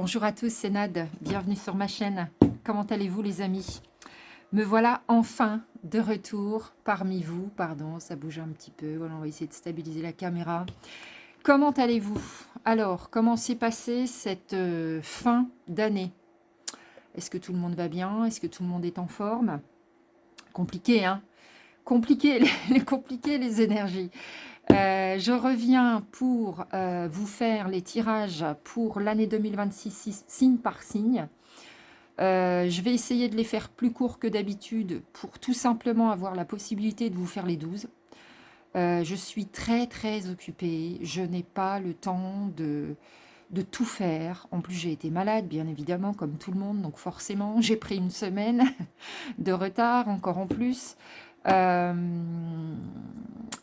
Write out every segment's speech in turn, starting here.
Bonjour à tous, c'est Nad, bienvenue sur ma chaîne. Comment allez-vous les amis? Me voilà enfin de retour parmi vous. Pardon, ça bouge un petit peu. Voilà, on va essayer de stabiliser la caméra. Comment allez-vous? Alors, comment s'est passée cette fin d'année? Est-ce que tout le monde va bien? Est-ce que tout le monde est en forme? Compliqué, hein? Compliqué, compliqué les énergies. Je reviens pour vous faire les tirages pour l'année 2026, signe par signe. Je vais essayer de les faire plus courts que d'habitude pour tout simplement avoir la possibilité de vous faire les 12. Je suis très très occupée, je n'ai pas le temps de tout faire. En plus, j'ai été malade, bien évidemment, comme tout le monde, donc forcément, j'ai pris une semaine de retard, encore en plus. Euh,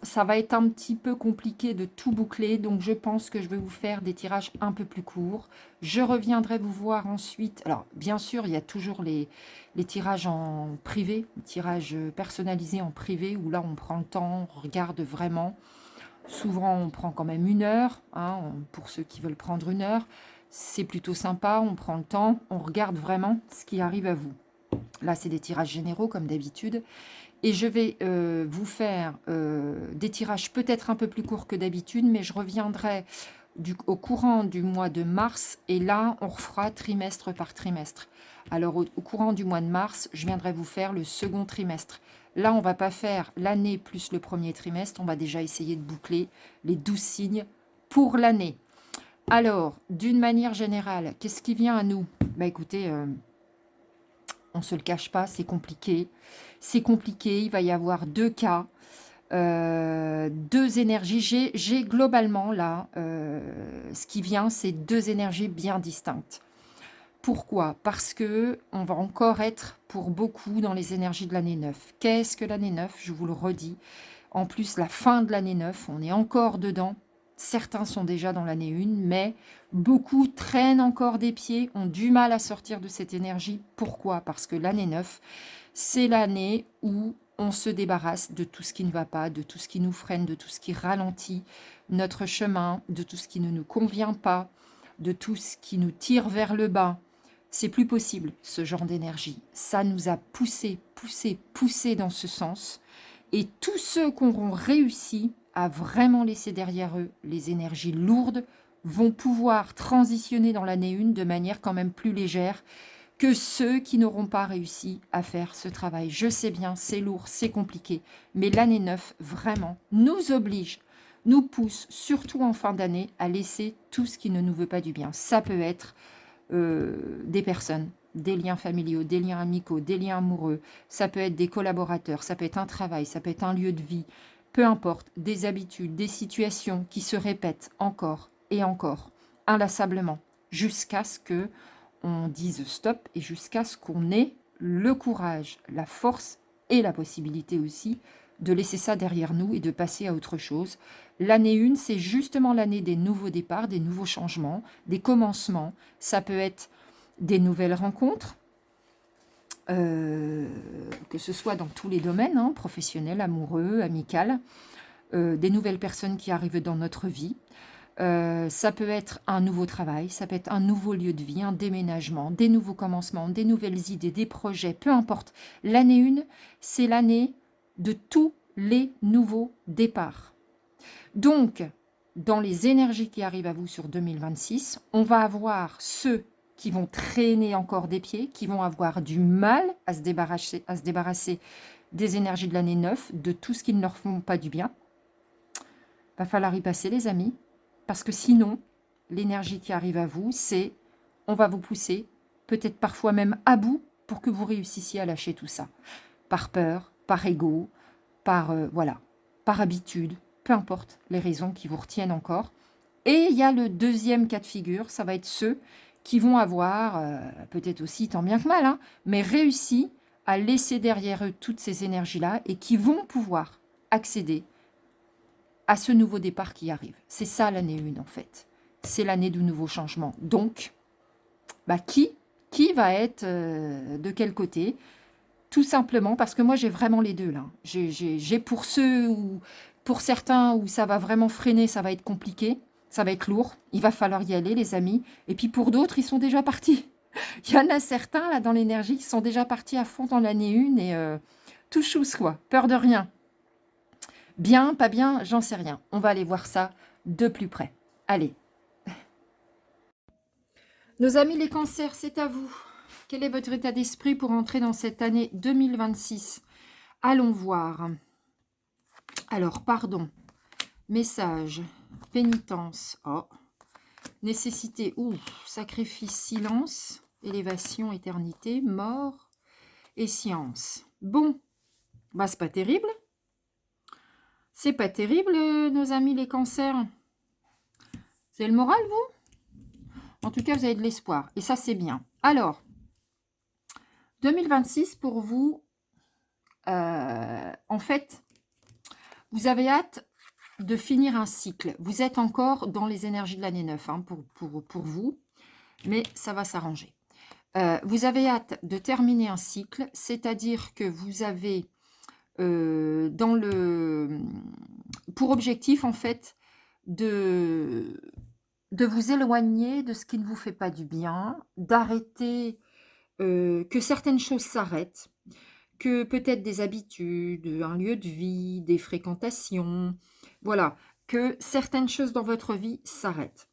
ça va être un petit peu compliqué de tout boucler, donc je pense que je vais vous faire des tirages un peu plus courts. Je reviendrai vous voir ensuite. Alors, bien sûr, il y a toujours les tirages en privé, les tirages personnalisés en privé, où là, on prend le temps, on regarde vraiment. Souvent, on prend quand même 1 heure, hein, pour ceux qui veulent prendre 1 heure. C'est plutôt sympa, on prend le temps, on regarde vraiment ce qui arrive à vous. Là, c'est des tirages généraux, comme d'habitude. Et je vais vous faire des tirages peut-être un peu plus courts que d'habitude, mais je reviendrai au courant du mois de mars. Et là, on refera trimestre par trimestre. Alors, au courant du mois de mars, je viendrai vous faire le second trimestre. Là, on ne va pas faire l'année plus le premier trimestre. On va déjà essayer de boucler les 12 signes pour l'année. Alors, d'une manière générale, qu'est-ce qui vient à nous? Bah écoutez, on ne se le cache pas, c'est compliqué. C'est compliqué, il va y avoir 2 cas, 2 énergies. J'ai globalement là, ce qui vient, c'est 2 énergies bien distinctes. Pourquoi? Parce que on va encore être pour beaucoup dans les énergies de l'année 9. Qu'est-ce que l'année 9? Je vous le redis. En plus, la fin de l'année 9, on est encore dedans. Certains sont déjà dans l'année 1, mais beaucoup traînent encore des pieds, ont du mal à sortir de cette énergie. Pourquoi? Parce que l'année 9, c'est l'année où on se débarrasse de tout ce qui ne va pas, de tout ce qui nous freine, de tout ce qui ralentit notre chemin, de tout ce qui ne nous convient pas, de tout ce qui nous tire vers le bas. C'est plus possible, ce genre d'énergie. Ça nous a poussé dans ce sens. Et tous ceux qui auront réussi à vraiment laisser derrière eux les énergies lourdes vont pouvoir transitionner dans l'année 1 de manière quand même plus légère que ceux qui n'auront pas réussi à faire ce travail. Je sais bien, c'est lourd, c'est compliqué, mais l'année 9, vraiment, nous oblige, nous pousse, surtout en fin d'année, à laisser tout ce qui ne nous veut pas du bien. Ça peut être des personnes, des liens familiaux, des liens amicaux, des liens amoureux, ça peut être des collaborateurs, ça peut être un travail, ça peut être un lieu de vie, peu importe, des habitudes, des situations qui se répètent encore et encore, inlassablement, jusqu'à ce que on dise stop et jusqu'à ce qu'on ait le courage, la force et la possibilité aussi de laisser ça derrière nous et de passer à autre chose. L'année 1, c'est justement l'année des nouveaux départs, des nouveaux changements, des commencements. Ça peut être des nouvelles rencontres, que ce soit dans tous les domaines, hein, professionnels, amoureux, amical, des nouvelles personnes qui arrivent dans notre vie. Ça peut être un nouveau travail, ça peut être un nouveau lieu de vie, un déménagement, des nouveaux commencements, des nouvelles idées, des projets, peu importe. L'année 1, c'est l'année de tous les nouveaux départs. Donc, dans les énergies qui arrivent à vous sur 2026, on va avoir ceux qui vont traîner encore des pieds, qui vont avoir du mal à se débarrasser des énergies de l'année 9, de tout ce qui ne leur font pas du bien. Va falloir y passer, les amis, parce que sinon, l'énergie qui arrive à vous, c'est on va vous pousser, peut-être parfois même à bout, pour que vous réussissiez à lâcher tout ça. Par peur, par ego, voilà, par habitude, peu importe les raisons qui vous retiennent encore. Et il y a le deuxième cas de figure, ça va être ceux qui vont avoir, peut-être aussi tant bien que mal, hein, mais réussi à laisser derrière eux toutes ces énergies-là et qui vont pouvoir accéder à ce nouveau départ qui arrive. C'est ça l'année 1 en fait. C'est l'année du nouveau changement. Donc, qui va être de quel côté? Tout simplement parce que moi j'ai vraiment les deux là. J'ai pour certains où ça va vraiment freiner, ça va être compliqué. Ça va être lourd. Il va falloir y aller, les amis. Et puis pour d'autres, ils sont déjà partis. Il y en a certains, là, dans l'énergie, qui sont déjà partis à fond dans l'année 1 et tout chousse, quoi. Peur de rien. Bien, pas bien, j'en sais rien. On va aller voir ça de plus près. Allez. Nos amis les cancers, c'est à vous. Quel est votre état d'esprit pour entrer dans cette année 2026? Allons voir. Alors, pardon. Message. Pénitence. Oh. Nécessité. Ouh. Sacrifice, silence. Élévation, éternité. Mort et science. Bon. Bah, c'est pas terrible. C'est pas terrible, nos amis les cancers. C'est le moral, vous? En tout cas, vous avez de l'espoir. Et ça, c'est bien. Alors, 2026 pour vous, en fait, vous avez hâte de finir un cycle. Vous êtes encore dans les énergies de l'année 9 hein, pour vous, mais ça va s'arranger. Vous avez hâte de terminer un cycle, c'est-à-dire que vous avez pour objectif, en fait, de vous éloigner de ce qui ne vous fait pas du bien, d'arrêter, que certaines choses s'arrêtent, que peut-être des habitudes, un lieu de vie, des fréquentations, voilà, que certaines choses dans votre vie s'arrêtent.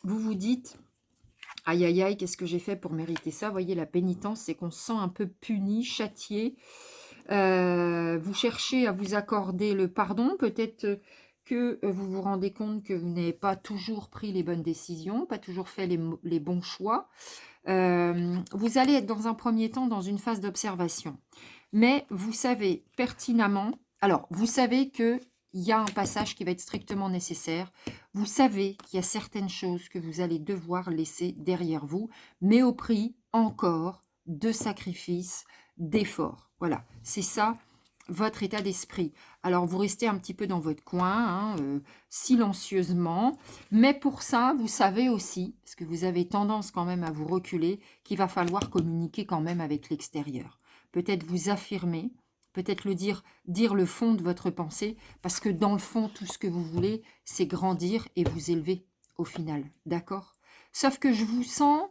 Vous vous dites, aïe aïe aïe, qu'est-ce que j'ai fait pour mériter ça? Vous voyez, la pénitence, c'est qu'on se sent un peu puni, châtié. Vous cherchez à vous accorder le pardon, peut-être que vous vous rendez compte que vous n'avez pas toujours pris les bonnes décisions, pas toujours fait les bons choix. Vous allez être dans un premier temps dans une phase d'observation. Mais vous savez pertinemment, alors vous savez qu'il y a un passage qui va être strictement nécessaire. Vous savez qu'il y a certaines choses que vous allez devoir laisser derrière vous, mais au prix encore de sacrifices, d'efforts. Voilà, c'est ça votre état d'esprit. Alors, vous restez un petit peu dans votre coin, hein, silencieusement, mais pour ça, vous savez aussi, parce que vous avez tendance quand même à vous reculer, qu'il va falloir communiquer quand même avec l'extérieur. Peut-être vous affirmer, peut-être dire le fond de votre pensée, parce que dans le fond, tout ce que vous voulez, c'est grandir et vous élever au final, d'accord? Sauf que je vous sens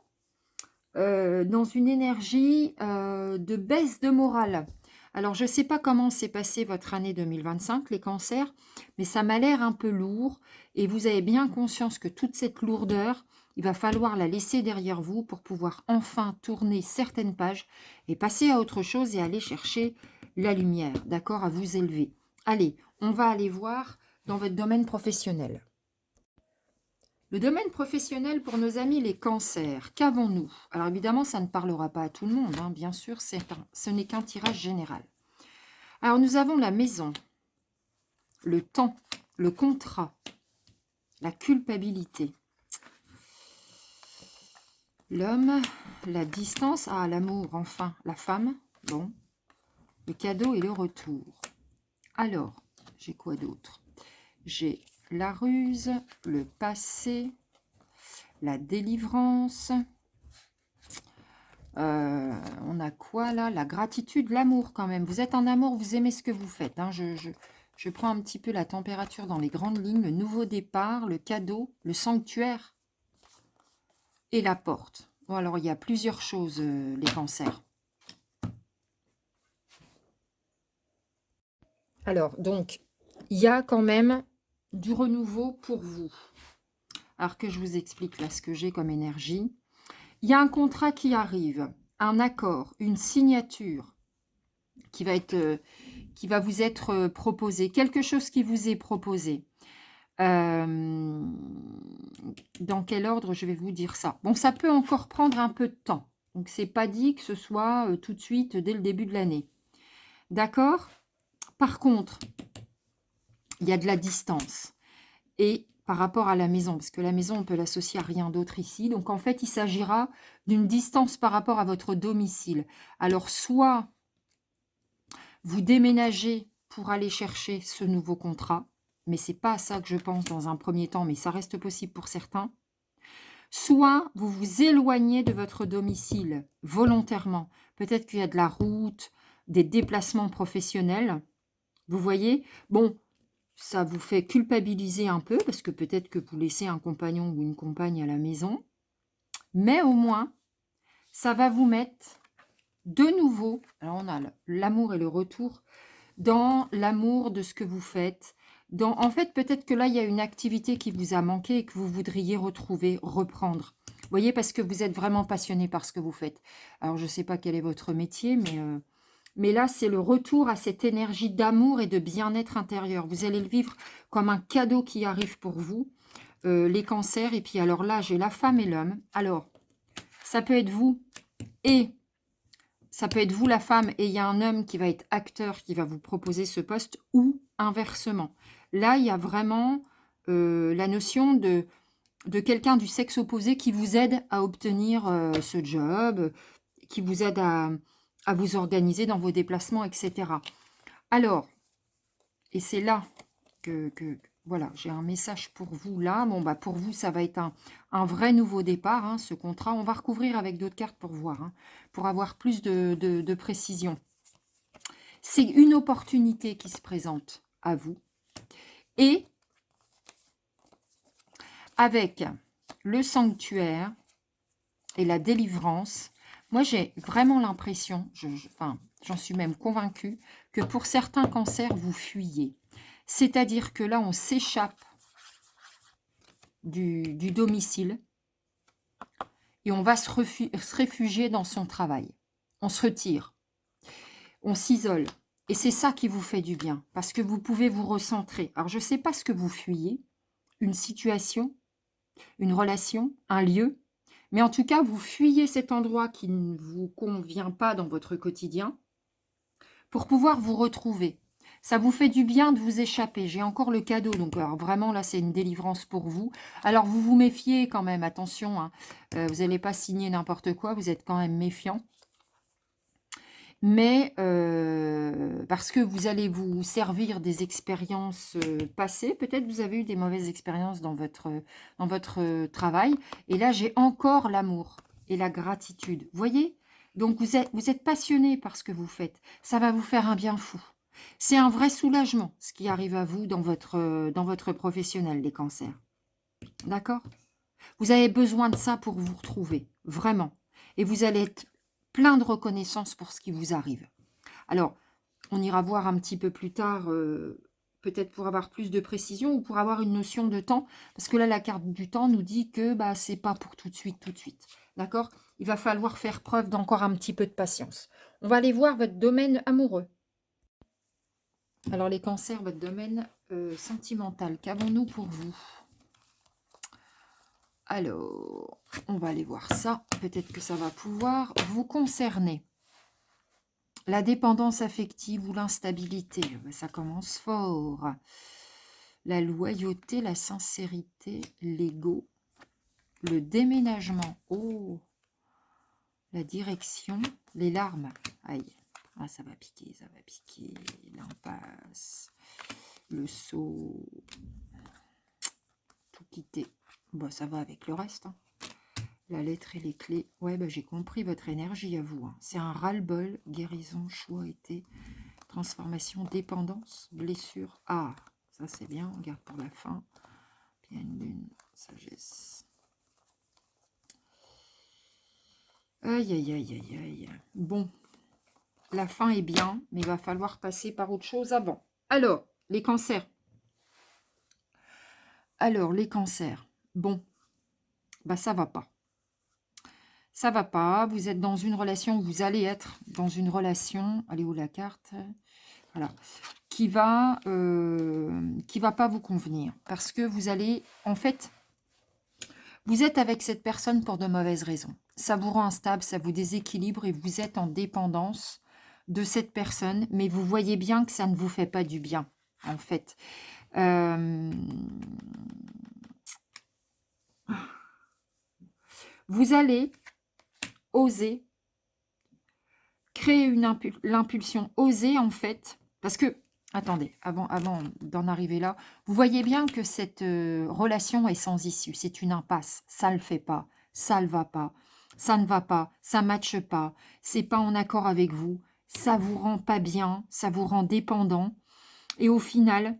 dans une énergie de baisse de morale. Alors, je ne sais pas comment s'est passée votre année 2025, les cancers, mais ça m'a l'air un peu lourd et vous avez bien conscience que toute cette lourdeur, il va falloir la laisser derrière vous pour pouvoir enfin tourner certaines pages et passer à autre chose et aller chercher la lumière, d'accord, à vous élever. Allez, on va aller voir dans votre domaine professionnel. Le domaine professionnel pour nos amis les cancers, qu'avons-nous? Alors évidemment, ça ne parlera pas à tout le monde, hein, bien sûr, ce n'est qu'un tirage général. Alors nous avons la maison, le temps, le contrat, la culpabilité, l'homme, la distance, l'amour, enfin, la femme, bon, le cadeau et le retour. Alors, j'ai quoi d'autre? J'ai la ruse, le passé, la délivrance. On a quoi là? La gratitude, l'amour quand même. Vous êtes en amour, vous aimez ce que vous faites. Hein. Je prends un petit peu la température dans les grandes lignes. Le nouveau départ, le cadeau, le sanctuaire et la porte. Bon, alors il y a plusieurs choses, les cancers. Alors, donc, il y a quand même du renouveau pour vous. Alors que je vous explique là ce que j'ai comme énergie. Il y a un contrat qui arrive, un accord, une signature qui va vous être proposé, quelque chose qui vous est proposé. Dans quel ordre je vais vous dire ça? Bon, ça peut encore prendre un peu de temps. Donc, c'est pas dit que ce soit tout de suite dès le début de l'année. D'accord? Par contre, il y a de la distance. Et par rapport à la maison, parce que la maison, on peut l'associer à rien d'autre ici. Donc, en fait, il s'agira d'une distance par rapport à votre domicile. Alors, soit vous déménagez pour aller chercher ce nouveau contrat, mais ce n'est pas à ça que je pense dans un premier temps, mais ça reste possible pour certains. Soit vous vous éloignez de votre domicile volontairement. Peut-être qu'il y a de la route, des déplacements professionnels. Vous voyez? Bon, ça vous fait culpabiliser un peu, parce que peut-être que vous laissez un compagnon ou une compagne à la maison, mais au moins, ça va vous mettre de nouveau, alors on a l'amour et le retour, dans l'amour de ce que vous faites. En fait, peut-être que là, il y a une activité qui vous a manqué et que vous voudriez retrouver, reprendre. Vous voyez, parce que vous êtes vraiment passionné par ce que vous faites. Alors, je ne sais pas quel est votre métier, mais là, c'est le retour à cette énergie d'amour et de bien-être intérieur. Vous allez le vivre comme un cadeau qui arrive pour vous, les cancers. Et puis, alors là, j'ai la femme et l'homme. Alors, ça peut être vous et ça peut être vous la femme et il y a un homme qui va être acteur, qui va vous proposer ce poste, ou inversement. Là, il y a vraiment la notion de quelqu'un du sexe opposé qui vous aide à obtenir ce job, qui vous aide à vous organiser dans vos déplacements, etc. Alors, et c'est là que voilà, j'ai un message pour vous là. Bon, bah pour vous, ça va être un vrai nouveau départ, hein, ce contrat. On va recouvrir avec d'autres cartes pour voir, hein, pour avoir plus de précision. C'est une opportunité qui se présente à vous. Et avec le sanctuaire et la délivrance, moi j'ai vraiment l'impression, enfin, j'en suis même convaincue, que pour certains cancers, vous fuyez. C'est-à-dire que là, on s'échappe du domicile et on va se réfugier dans son travail. On se retire, on s'isole. Et c'est ça qui vous fait du bien, parce que vous pouvez vous recentrer. Alors, je ne sais pas ce que vous fuyez, une situation, une relation, un lieu, mais en tout cas, vous fuyez cet endroit qui ne vous convient pas dans votre quotidien pour pouvoir vous retrouver. Ça vous fait du bien de vous échapper. J'ai encore le cadeau, donc alors vraiment là c'est une délivrance pour vous. Alors vous vous méfiez quand même, attention, hein. Vous n'allez pas signer n'importe quoi, vous êtes quand même méfiant. Mais parce que vous allez vous servir des expériences passées, peut-être vous avez eu des mauvaises expériences dans votre travail. Et là j'ai encore l'amour et la gratitude. Vous voyez? Donc vous êtes passionné par ce que vous faites. Ça va vous faire un bien fou. C'est un vrai soulagement, ce qui arrive à vous dans votre professionnel, les cancers. D'accord? Vous avez besoin de ça pour vous retrouver, vraiment. Et vous allez être plein de reconnaissance pour ce qui vous arrive. Alors, on ira voir un petit peu plus tard, peut-être pour avoir plus de précision ou pour avoir une notion de temps. Parce que là, la carte du temps nous dit que bah, c'est pas pour tout de suite, tout de suite. D'accord? Il va falloir faire preuve d'encore un petit peu de patience. On va aller voir votre domaine amoureux. Alors les cancers, votre domaine sentimental, qu'avons-nous pour vous? Alors, on va aller voir ça. Peut-être que ça va pouvoir vous concerner. La dépendance affective ou l'instabilité, ça commence fort. La loyauté, la sincérité, l'ego, le déménagement. Oh, la direction, les larmes. Aïe. Ah, ça va piquer, ça va piquer. L'impasse, le saut, tout quitter. Bon, ça va avec le reste. Hein. La lettre et les clés. Ouais, bah, j'ai compris votre énergie à vous. Hein. C'est un ras-le-bol, guérison, choix, été, transformation, dépendance, blessure. Ah, ça c'est bien, on garde pour la fin. Pleine lune, sagesse. Aïe, aïe, aïe, aïe, aïe. Bon, la fin est bien, mais il va falloir passer par autre chose avant. Alors, les cancers. Alors, les cancers. Bon, bah ça va pas. Ça va pas. Vous êtes dans une relation, vous allez être dans une relation. Allez où la carte? Voilà. Qui va pas vous convenir. Parce que vous allez, en fait, vous êtes avec cette personne pour de mauvaises raisons. Ça vous rend instable, ça vous déséquilibre et vous êtes en dépendance de cette personne. Mais vous voyez bien que ça ne vous fait pas du bien, en fait. Vous allez oser créer l'impulsion, oser en fait, parce que, attendez, avant d'en arriver là, vous voyez bien que cette relation est sans issue, c'est une impasse, ça ne le fait pas, ça ne va pas, ça ne va pas, ça ne matche pas, c'est pas en accord avec vous, ça vous rend pas bien, ça vous rend dépendant, et au final,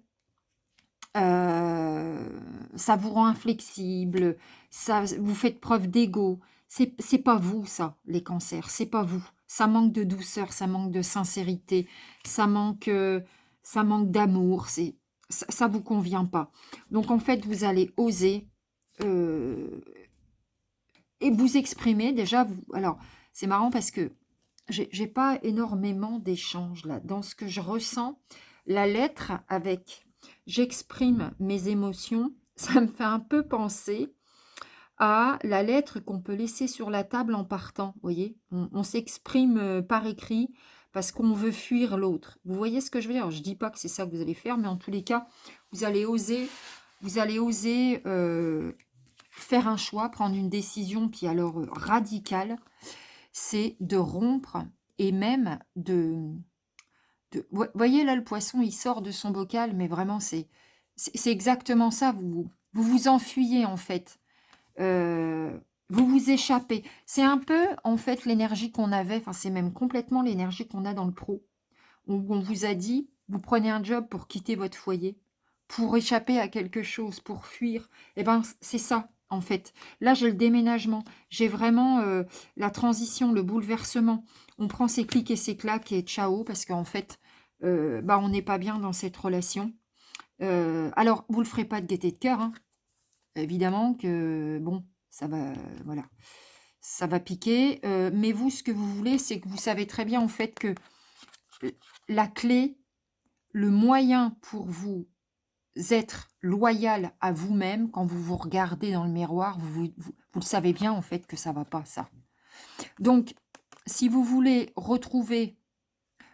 ça vous rend inflexible, ça, vous faites preuve d'ego. C'est pas vous, ça, les cancers, c'est pas vous. Ça manque de douceur, ça manque de sincérité, ça manque d'amour, ça vous convient pas. Donc, en fait, vous allez oser euh, et vous exprimer. Déjà, alors, c'est marrant parce que j'ai pas énormément d'échanges là. Dans ce que je ressens, la lettre avec j'exprime mes émotions, ça me fait un peu penser à la lettre qu'on peut laisser sur la table en partant. Vous voyez, on s'exprime par écrit parce qu'on veut fuir l'autre. Vous voyez ce que je veux dire? Je dis pas que c'est ça que vous allez faire, mais en tous les cas, vous allez oser, faire un choix, prendre une décision, puis alors radicale, c'est de rompre et même vous voyez là, le poisson, il sort de son bocal, mais vraiment, c'est exactement ça. Vous enfuyez, en fait. Vous vous échappez. C'est un peu, en fait, l'énergie qu'on avait, enfin, c'est même complètement l'énergie qu'on a dans le pro. On vous a dit, vous prenez un job pour quitter votre foyer, pour échapper à quelque chose, pour fuir. Eh ben, c'est ça, en fait. Là, j'ai le déménagement. J'ai vraiment la transition, le bouleversement. On prend ses clics et ses claques et ciao, parce qu'en fait, bah, on n'est pas bien dans cette relation. Alors, vous ne le ferez pas de gaieté de cœur, hein. Évidemment que, bon, ça va, voilà, ça va piquer. Mais vous, ce que vous voulez, c'est que vous savez très bien, en fait, que la clé, le moyen pour vous être loyal à vous-même, quand vous vous regardez dans le miroir, vous le savez bien, en fait, que ça va pas, ça. Donc, si vous voulez retrouver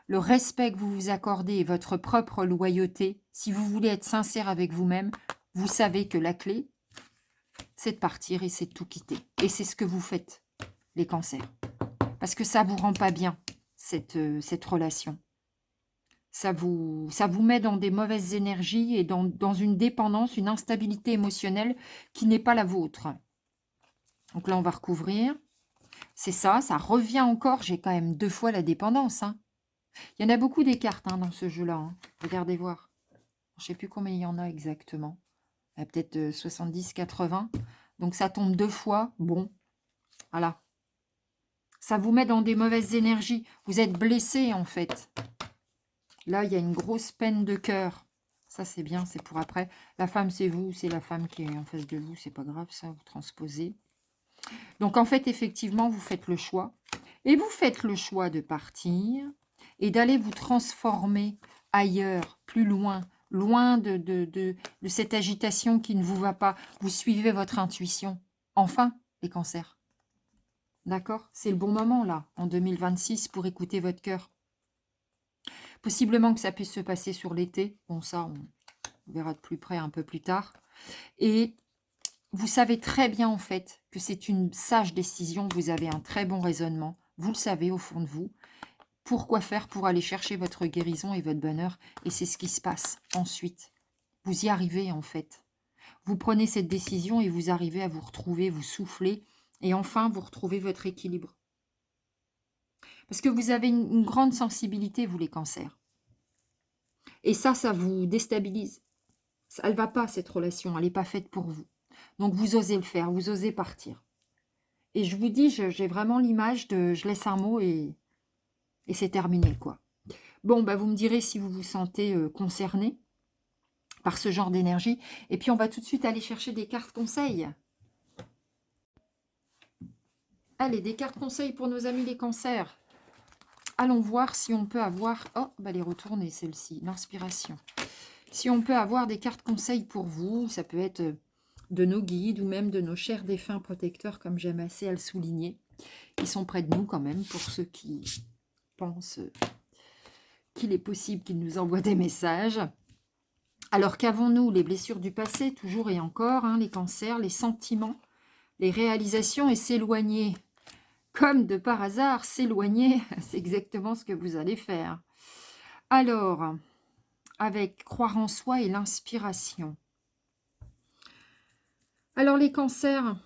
le respect que vous vous accordez et votre propre loyauté, si vous voulez être sincère avec vous-même, vous savez que la clé, c'est de partir et c'est de tout quitter. Et c'est ce que vous faites, les cancers. Parce que ça ne vous rend pas bien, cette relation. Ça vous met dans des mauvaises énergies et dans une dépendance, une instabilité émotionnelle qui n'est pas la vôtre. Donc là, on va recouvrir. C'est ça, ça revient encore. J'ai quand même 2 fois la dépendance, hein. Il y en a beaucoup des cartes, hein, dans ce jeu-là, hein. Regardez voir. Je ne sais plus combien il y en a exactement. Il y a peut-être 70, 80. Donc ça tombe 2 fois. Bon, voilà. Ça vous met dans des mauvaises énergies. Vous êtes blessé, en fait. Là, il y a une grosse peine de cœur. Ça, c'est bien, c'est pour après. La femme, c'est vous, c'est la femme qui est en face de vous. C'est pas grave, ça, vous transposez. Donc, en fait, effectivement, vous faites le choix. Et vous faites le choix de partir et d'aller vous transformer ailleurs, plus loin, loin de cette agitation qui ne vous va pas. Vous suivez votre intuition. Enfin, les cancers. D'accord? C'est le bon moment, là, en 2026, pour écouter votre cœur. Possiblement que ça puisse se passer sur l'été. Bon, ça, on verra de plus près un peu plus tard. Et vous savez très bien, en fait, que c'est une sage décision. Vous avez un très bon raisonnement. Vous le savez au fond de vous. Pourquoi faire pour aller chercher votre guérison et votre bonheur? Et c'est ce qui se passe ensuite. Vous y arrivez, en fait. Vous prenez cette décision et vous arrivez à vous retrouver, vous souffler. Et enfin, vous retrouvez votre équilibre. Parce que vous avez une grande sensibilité, vous les cancers. Et ça vous déstabilise. Elle ne va pas, cette relation. Elle n'est pas faite pour vous. Donc, vous osez le faire. Vous osez partir. Et je vous dis, j'ai vraiment l'image de je laisse un mot et c'est terminé, quoi. Bon, bah, vous me direz si vous vous sentez concerné par ce genre d'énergie. Et puis, on va tout de suite aller chercher des cartes conseils. Allez, des cartes conseils pour nos amis les cancers. Allons voir si on peut avoir... Oh, bah les retourner, celle-ci, l'inspiration. Si on peut avoir des cartes conseils pour vous, ça peut être de nos guides ou même de nos chers défunts protecteurs, comme j'aime assez à le souligner. Ils sont près de nous quand même, pour ceux qui pensent qu'il est possible qu'ils nous envoient des messages. Alors qu'avons-nous? Les blessures du passé, toujours et encore, hein, les cancers, les sentiments, les réalisations et s'éloigner. Comme de par hasard, s'éloigner, c'est exactement ce que vous allez faire. Alors, avec croire en soi et l'inspiration. Alors les cancers,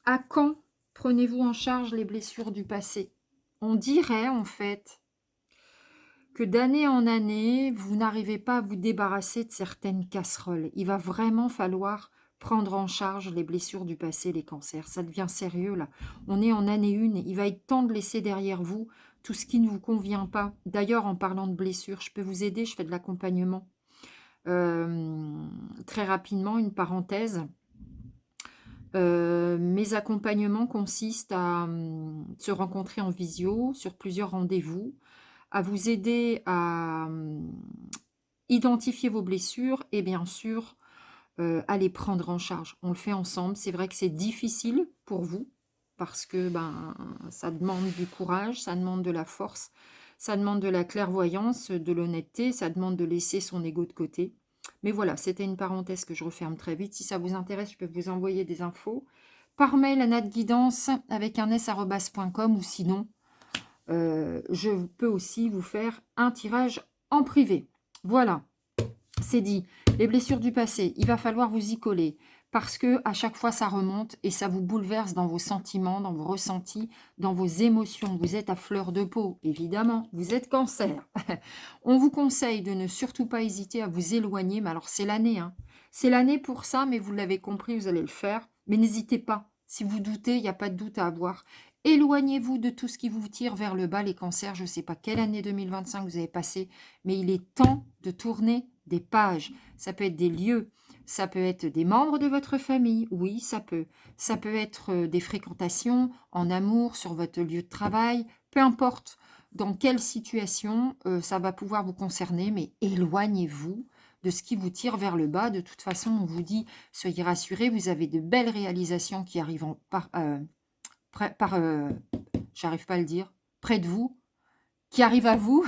à quand prenez-vous en charge les blessures du passé? On dirait en fait que d'année en année, vous n'arrivez pas à vous débarrasser de certaines casseroles. Il va vraiment falloir prendre en charge les blessures du passé, les cancers. Ça devient sérieux là. On est en année 1. Il va être temps de laisser derrière vous tout ce qui ne vous convient pas. D'ailleurs, en parlant de blessures, je peux vous aider, je fais de l'accompagnement. Très rapidement, une parenthèse. Mes accompagnements consistent à se rencontrer en visio sur plusieurs rendez-vous, à vous aider à identifier vos blessures et bien sûr à les prendre en charge. On le fait ensemble. C'est vrai que c'est difficile pour vous parce que ça demande du courage, ça demande de la force, ça demande de la clairvoyance, de l'honnêteté, ça demande de laisser son ego de côté. Mais voilà, c'était une parenthèse que je referme très vite. Si ça vous intéresse, je peux vous envoyer des infos par mail à natguidance avec un s@.com ou sinon, je peux aussi vous faire un tirage en privé. Voilà, c'est dit. Les blessures du passé, il va falloir vous y coller parce que à chaque fois ça remonte et ça vous bouleverse dans vos sentiments, dans vos ressentis, dans vos émotions. Vous êtes à fleur de peau, évidemment, vous êtes cancer. On vous conseille de ne surtout pas hésiter à vous éloigner, mais alors c'est l'année, hein. C'est l'année pour ça, mais vous l'avez compris, vous allez le faire. Mais n'hésitez pas, si vous doutez, il n'y a pas de doute à avoir. Éloignez-vous de tout ce qui vous tire vers le bas, les cancers. Je ne sais pas quelle année 2025 vous avez passé, mais il est temps de tourner des pages. Ça peut être des lieux, ça peut être des membres de votre famille, oui, ça peut. Ça peut être des fréquentations en amour, sur votre lieu de travail, peu importe dans quelle situation ça va pouvoir vous concerner, mais éloignez-vous de ce qui vous tire vers le bas. De toute façon, on vous dit, soyez rassurés, vous avez de belles réalisations qui arrivent j'arrive pas à le dire, près de vous, qui arrivent à vous.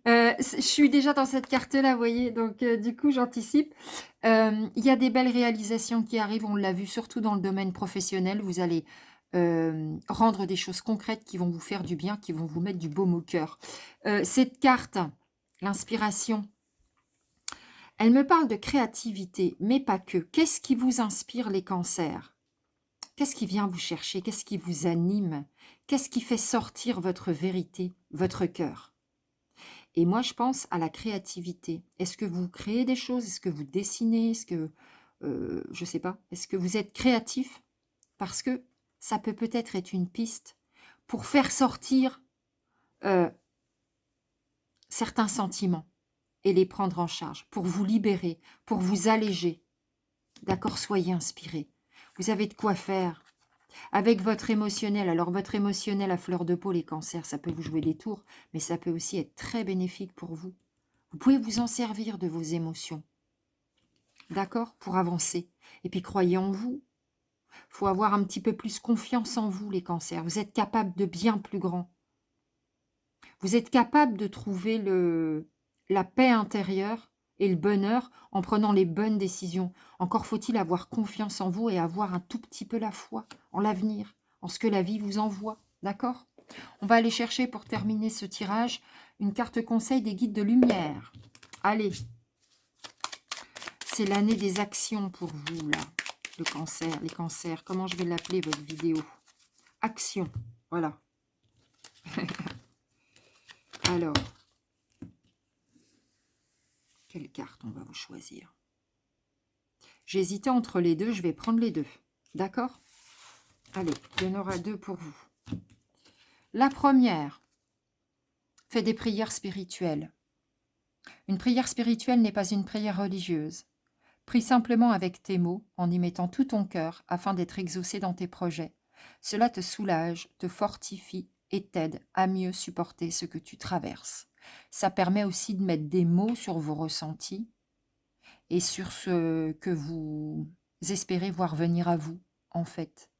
Je suis déjà dans cette carte-là, vous voyez, donc du coup, j'anticipe. Il y a des belles réalisations qui arrivent, on l'a vu, surtout dans le domaine professionnel. Vous allez rendre des choses concrètes qui vont vous faire du bien, qui vont vous mettre du baume au cœur. Cette carte, l'inspiration, elle me parle de créativité, mais pas que. Qu'est-ce qui vous inspire, les cancers? Qu'est-ce qui vient vous chercher? Qu'est-ce qui vous anime? Qu'est-ce qui fait sortir votre vérité, votre cœur? Et moi, je pense à la créativité. Est-ce que vous créez des choses? Est-ce que vous dessinez? Est-ce que, je ne sais pas, est-ce que vous êtes créatif? Parce que ça peut peut-être être une piste pour faire sortir certains sentiments et les prendre en charge, pour vous libérer, pour vous alléger. D'accord? Soyez inspirés. Vous avez de quoi faire. Avec votre émotionnel, alors votre émotionnel à fleur de peau, les cancers, ça peut vous jouer des tours, mais ça peut aussi être très bénéfique pour vous. Vous pouvez vous en servir de vos émotions, d'accord, pour avancer. Et puis croyez en vous. Il faut avoir un petit peu plus confiance en vous, les cancers. Vous êtes capable de bien plus grand. Vous êtes capable de trouver la paix intérieure et le bonheur en prenant les bonnes décisions. Encore faut-il avoir confiance en vous et avoir un tout petit peu la foi en l'avenir, en ce que la vie vous envoie. D'accord? On va aller chercher pour terminer ce tirage une carte conseil des guides de lumière. Allez, c'est l'année des actions pour vous, là, le cancer, les cancers. Comment je vais l'appeler, votre vidéo? Action, voilà. Alors, quelle carte on va vous choisir? J'hésitais entre les deux, je vais prendre les deux. D'accord? Allez, il y en aura deux pour vous. La première, fais des prières spirituelles. Une prière spirituelle n'est pas une prière religieuse. Prie simplement avec tes mots, en y mettant tout ton cœur, afin d'être exaucé dans tes projets. Cela te soulage, te fortifie et t'aide à mieux supporter ce que tu traverses. Ça permet aussi de mettre des mots sur vos ressentis et sur ce que vous espérez voir venir à vous, en fait.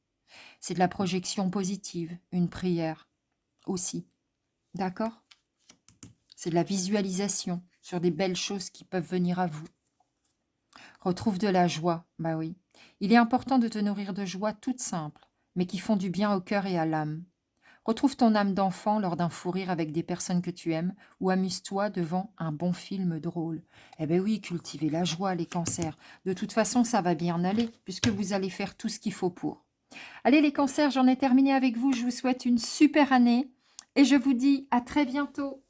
C'est de la projection positive, une prière aussi. D'accord? C'est de la visualisation sur des belles choses qui peuvent venir à vous. Retrouve de la joie, bah oui. Il est important de te nourrir de joie toute simple, mais qui font du bien au cœur et à l'âme. Retrouve ton âme d'enfant lors d'un fou rire avec des personnes que tu aimes ou amuse-toi devant un bon film drôle. Eh bien oui, cultivez la joie, les cancers. De toute façon, ça va bien aller, puisque vous allez faire tout ce qu'il faut pour. Allez les cancers, j'en ai terminé avec vous. Je vous souhaite une super année et je vous dis à très bientôt.